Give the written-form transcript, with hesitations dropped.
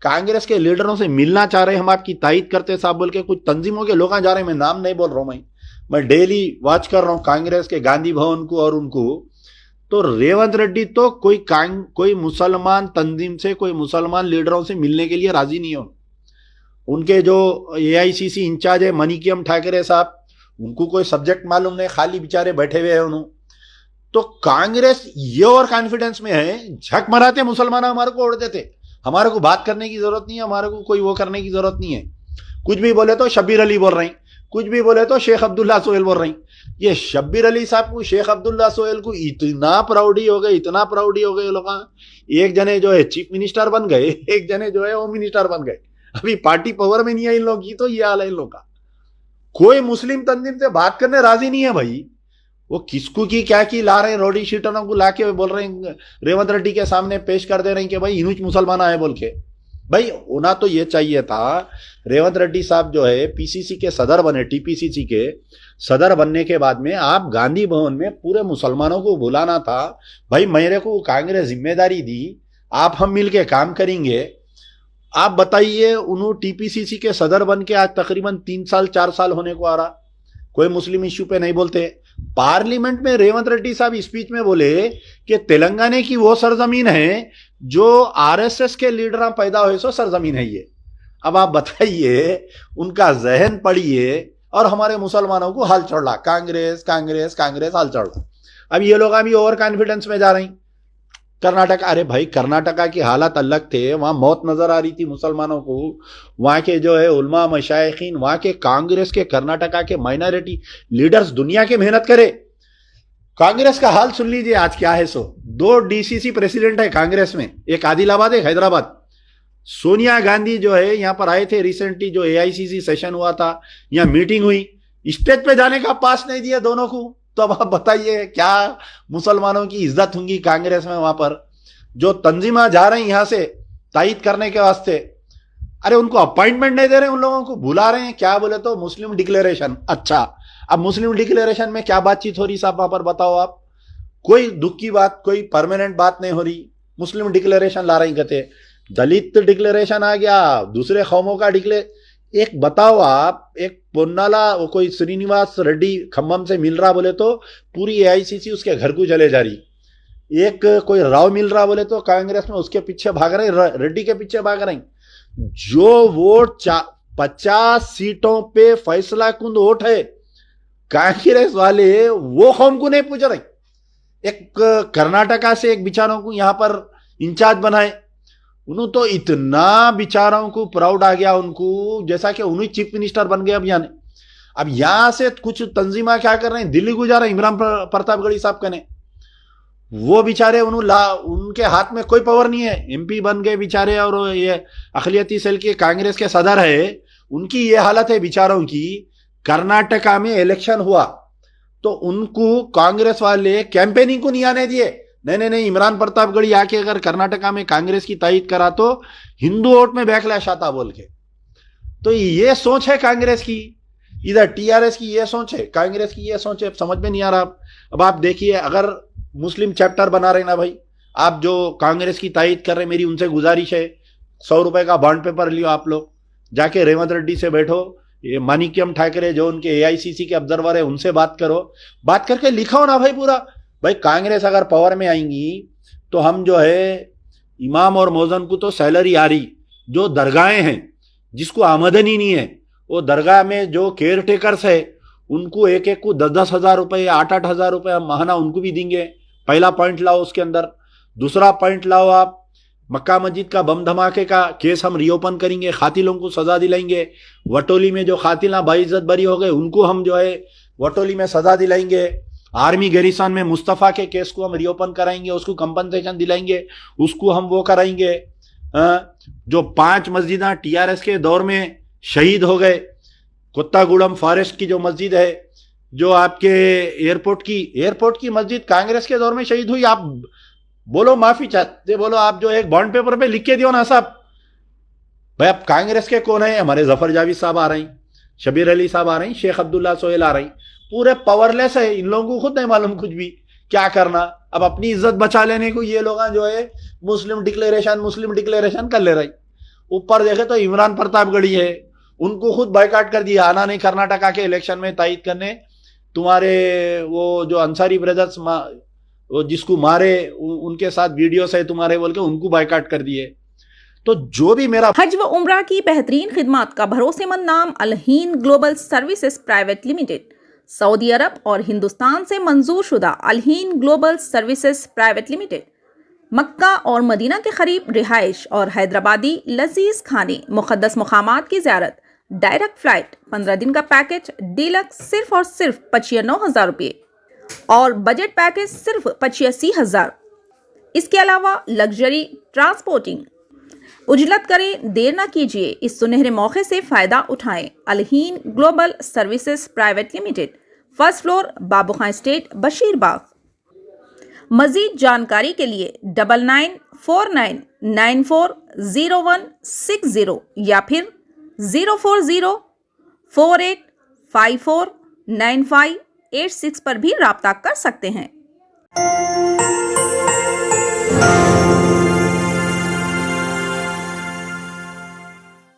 कांग्रेस के लीडरों से मिलना चाह रहे, हम आपकी तायद करते साहब बोल के कुछ तंजीमों के लोग जा रहे हैं। मैं नाम नहीं बोल रहा हूं, मैं डेली वॉच कर रहा हूं कांग्रेस के गांधी भवन को और उनको। तो रेवंत रेड्डी तो कोई मुसलमान तंजीम से, कोई मुसलमान लीडरों से मिलने के लिए राजी नहीं हो। उनके जो एआईसीसी इंचार्ज है मनीकम ठाकरे साहब, उनको कोई सब्जेक्ट मालूम नहीं, खाली बेचारे बैठे हुए हैं उन्होंने। तो कांग्रेस ये और कॉन्फिडेंस में है, झक मराते मुसलमान हमारे को ओढ़ देते, हमारे को बात करने की जरूरत नहीं है, हमारे को कोई वो करने की जरूरत नहीं है। कुछ भी बोले तो शब्बीर अली बोल रहे हैं, कुछ भी बोले तो शेख अब्दुल्ला सोहेल बोल रहे हैं। ये शब्बीर अली साहब को, शेख अब्दुल्ला सोहेल को इतना प्राउडी हो गए, इतना प्राउडी हो गए लोग। एक जने जो है चीफ मिनिस्टर बन गए, एक जने जो है होम मिनिस्टर बन गए। अभी पार्टी पावर में नहीं है इन लोग की, तो ये हाल है इन लोग का। कोई मुस्लिम तंजीम से बात करने राजी नहीं है भाई। वो किसको की क्या की ला रहे हैं, रोडी शीटरों को लाके बोल रहे हैं, रेवंत रेड्डी के सामने पेश कर दे रहे हैं कि भाई इनुच मुसलमान आए बोल के। भाई होना तो ये चाहिए था, रेवंत रेड्डी साहब जो है पीसीसी के सदर बने, टीपीसीसी के सदर बनने के बाद में आप गांधी भवन में पूरे मुसलमानों को बुलाना था। भाई मेरे को कांग्रेस जिम्मेदारी दी, आप हम मिलके काम करेंगे। आप बताइए, उन्होंने टीपीसीसी के सदर बन के आज तकरीबन 3 साल 4 साल होने को आ रहा, कोई मुस्लिम इश्यू पे नहीं बोलते। पार्लियामेंट में रेवंत रेड्डी साहब स्पीच में बोले कि तेलंगाना की वो सरजमीन है जो आरएसएस के लीडर पैदा हुए, सो सरजमीन है ये। अब आप बताइए, उनका जहन पढ़िए, और हमारे मुसलमानों को हाल चढ़ रहा, कांग्रेस कांग्रेस कांग्रेस हाल चढ़ रहा। अब ये लोग अभी ओवर कॉन्फिडेंस में जा रहे हैं। कर्नाटक, अरे भाई कर्नाटका की हालत अलग थे, वहां मौत नजर आ रही थी मुसलमानों को। वहां के जो है उलमा मशाइखीन, वहां के कांग्रेस के कर्नाटका के माइनॉरिटी लीडर्स दुनिया के मेहनत करे। कांग्रेस का हाल सुन लीजिए आज क्या है। 2 डीसीसी प्रेसिडेंट है कांग्रेस में, एक आदिलाबाद एक हैदराबाद। सोनिया गांधी जो है यहां पर आए थे रिसेंटली, जो एआईसीसी सेशन हुआ था, यहां मीटिंग हुई, स्टेज पे जाने का पास नहीं दिया दोनों को। तो अब आप बताइए क्या मुसलमानों की इज्जत होंगी कांग्रेस में। वहां पर जो तंजीमा जा रही यहां से तायद करने के वास्ते, अरे उनको अपॉइंटमेंट नहीं दे रहे, उन लोगों को बुला रहे हैं। क्या बोले तो मुस्लिम डिक्लेरेशन। अच्छा, अब मुस्लिम डिक्लेरेशन में क्या बातचीत हो रही साहब वहां पर बताओ आप। कोई दुख की बात, कोई परमानेंट बात नहीं हो रही, मुस्लिम डिक्लेरेशन ला रही। कहते दलित डिक्लेरेशन आ गया, दूसरे कौमों का एक बताओ आप, एक पोन्नाला वो कोई श्रीनिवास रेड्डी खम्भम से मिल रहा बोले तो पूरी एआईसीसी उसके घर को चले जा रही। एक कोई राव मिल रहा बोले तो कांग्रेस में उसके पीछे भाग रहे, रेड्डी के पीछे भाग रहे। जो वोट 50 सीटों पे फैसला कुंद वोट है, कांग्रेस वाले वो कौम को नहीं पूछ रहे। एक कर्नाटका से एक बिचारों को यहां पर इंचार्ज बनाए, उन्होंने तो इतना बिचारों को प्राउड आ गया उनको, जैसा कि उन्हीं चीफ मिनिस्टर बन गए। अब यहां से कुछ तंजीमा क्या कर रहे हैं, दिल्ली को जा रहे हैं इमरान प्रतापगढ़ी साहब कने। वो बेचारे उनके हाथ में कोई पावर नहीं है, एमपी बन गए बेचारे, और ये अखिलियती सेल के कांग्रेस के सदर है, उनकी ये हालत है बेचारों की। कर्नाटका में इलेक्शन हुआ तो उनको कांग्रेस वाले कैंपेनिंग को नहीं आने दिए। नहीं, इमरान प्रतापगढ़ी आके अगर कर्नाटका में कांग्रेस की तायद करा तो हिंदू वोट में बैकलैश आता बोल के। तो ये सोच है कांग्रेस की, इधर टीआरएस की ये सोच है, कांग्रेस की ये सोच है, समझ में नहीं आ रहा। अब आप देखिए, अगर मुस्लिम चैप्टर बना रहे ना भाई, आप जो कांग्रेस की तायद कर रहे, मेरी उनसे गुजारिश है, 100 रुपए का बॉन्ड पेपर लियो आप लोग, जाके रेवंत रेड्डी से बैठो, ये मानिक्यम ठाकरे जो उनके एआईसीसी के ऑब्जर्वर है उनसे बात करो, बात करके लिखाओ ना भाई पूरा। भाई कांग्रेस अगर पावर में आएंगी तो हम जो है इमाम और मौजन को तो सैलरी आ रही, जो दरगाहें हैं जिसको आमदनी नहीं है, वो दरगाह में जो केयर टेकर्स है उनको एक एक को 10-10 हज़ार रुपये, 8-8 हज़ार रुपये महीना उनको भी देंगे। पहला पॉइंट लाओ उसके अंदर। दूसरा पॉइंट लाओ आप, मक्का मस्जिद का बम धमाके का केस हम रीओपन करेंगे, खातिलों को सजा दिलाएंगे। वटोली में जो खातिला बाइज्जत बरी हो गए उनको हम जो है वटोली में सजा दिलाएंगे। आर्मी गैरिसन में मुस्तफ़ा के केस को हम रीओपन कराएंगे, उसको कंपनसेशन दिलाएंगे, उसको हम वो कराएंगे। जो 5 मस्जिदां टीआरएस के दौर में शहीद हो गए, कोत्तागुड़म फॉरेस्ट की जो मस्जिद है, जो आपके एयरपोर्ट की मस्जिद कांग्रेस के दौर में शहीद हुई। आप बोलो माफी चाहते, बोलो आप जो एक बॉन्ड पेपर पे लिख के दियो ना साहब। भाई अब कांग्रेस के कौन है, हमारे जफर जावेद साहब आ रहे हैं, शबीर अली साहब आ रहे हैं, शेख अब्दुल्ला सोहेल आ रहे हैं, पूरे पावरलेस है। इन लोगों को खुद नहीं मालूम कुछ भी क्या करना। अब अपनी इज्जत बचा लेने को ये लोग जो है मुस्लिम डिक्लेरेशन कर ले रहे। ऊपर देखे तो इमरान प्रतापगढ़ी है, उनको खुद बायकॉट कर दिया, आना नहीं कर्नाटका के इलेक्शन में तायद करने। तुम्हारे वो जो अंसारी ब्रदर्स वो जिसको मारे उनके साथ वीडियोस है तुम्हारे बोल के उनको बायकॉट कर दिए। तो जो भी मेरा हज व उम्रा की बेहतरीन खिदमत का भरोसेमंद नाम Al Hind global services private limited, Saudi Arab और हिंदुस्तान से मंजूर शुदा Al Hind global services private limited, Mecca और मदीना के करीब रिहाइश और हैदराबादी लजीज खाने, मुक़द्दस मुकामात की ज़ियारत, डायरेक्ट फ्लाइट, 15 दिन का पैकेज डीलक्स सिर्फ और सिर्फ 95,000 रुपये और बजट पैकेज सिर्फ 85,000। इसके अलावा लग्जरी ट्रांसपोर्टिंग। उजलत करें, देर ना कीजिए, इस सुनहरे मौके से फ़ायदा उठाएं। Al Hind global services private limited, first floor, Babu Khan estate, Basheerbagh. मज़ीद जानकारी के लिए 9949940160 या फिर 04048549586 पर भी राब्ता कर सकते हैं।